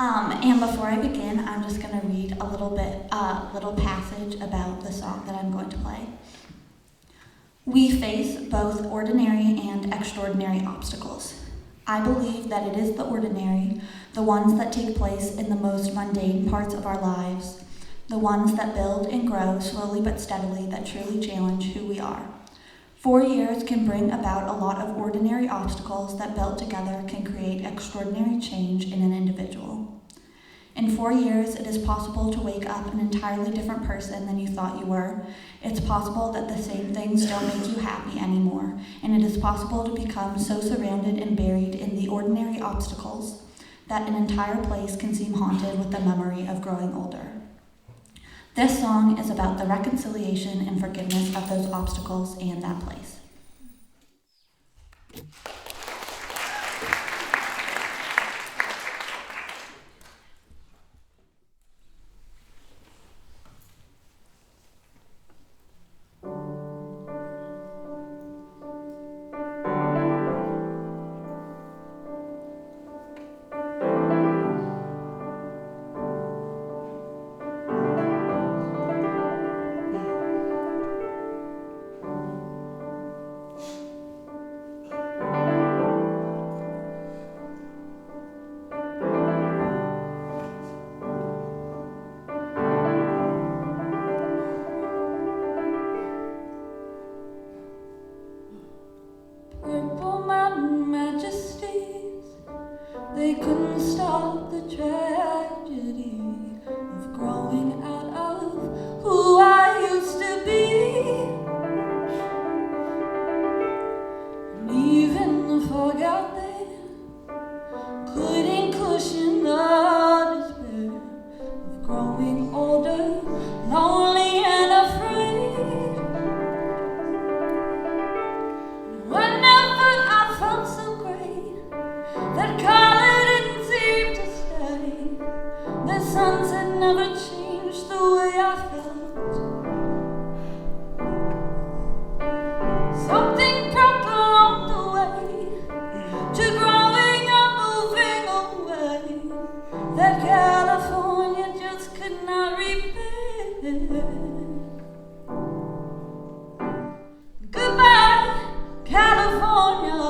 And before I begin, I'm just going to read a little passage about the song that I'm going to play. We face both ordinary and extraordinary obstacles. I believe that it is the ordinary, the ones that take place in the most mundane parts of our lives, the ones that build and grow slowly but steadily, that truly challenge who we are. 4 years can bring about a lot of ordinary obstacles that built together can create extraordinary change in an individual. In 4 years, it is possible to wake up an entirely different person than you thought you were. It's possible that the same things don't make you happy anymore, and it is possible to become so surrounded and buried in the ordinary obstacles that an entire place can seem haunted with the memory of growing older. This song is about the reconciliation and forgiveness of those obstacles and that place. They couldn't stop the tragedy of growing out of who I used to be. And even the fog out there couldn't cushion the despair of growing older, lonely and afraid. And whenever I felt so great, that color didn't seem to stay. The sunset never changed the way I felt. Something broke along the way to growing up, moving away, that California just could not repair. Goodbye, California,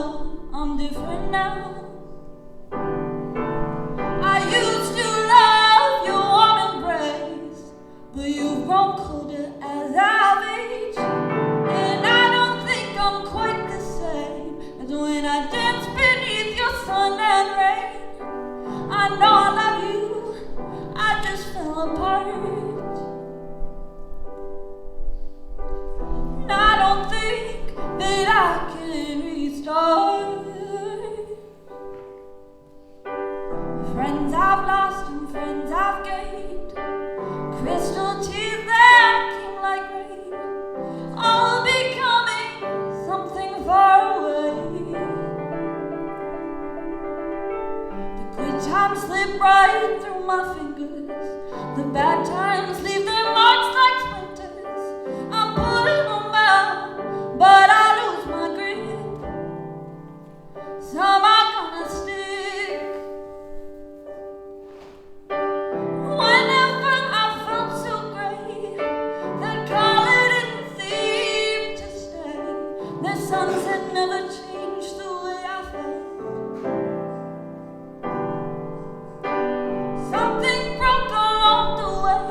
I'm different now. I used to love your warm embrace, but you've grown colder as I've aged. And I don't think I'm quite the same as when I danced beneath your sun and rain. I know I love you, I just fell apart. And I don't think that I can restart. Friends I've lost and friends I've gained, crystal tears that came like rain, all becoming something far away. The good times slip right through my fingers, the bad times leave their marks like splinters. I'm pulling them out, but I lose my grip. Some are gonna stick. Sunset never changed the way I felt. Something broke along the way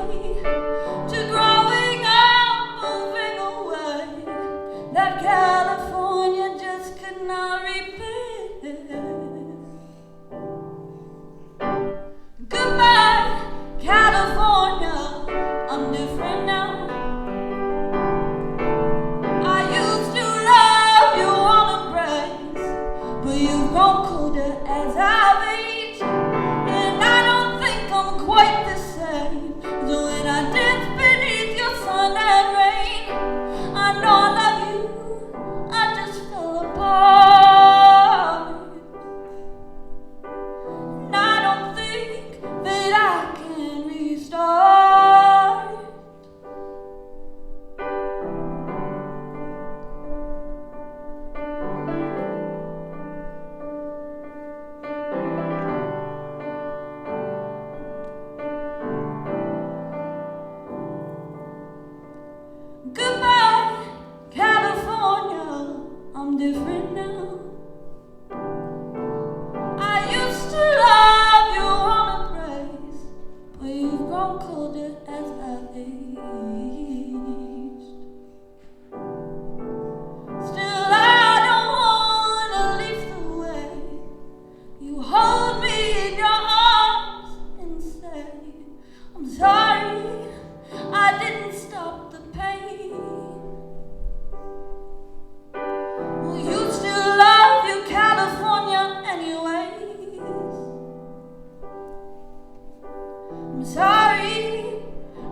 I'm sorry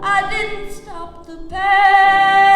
I didn't stop the pain.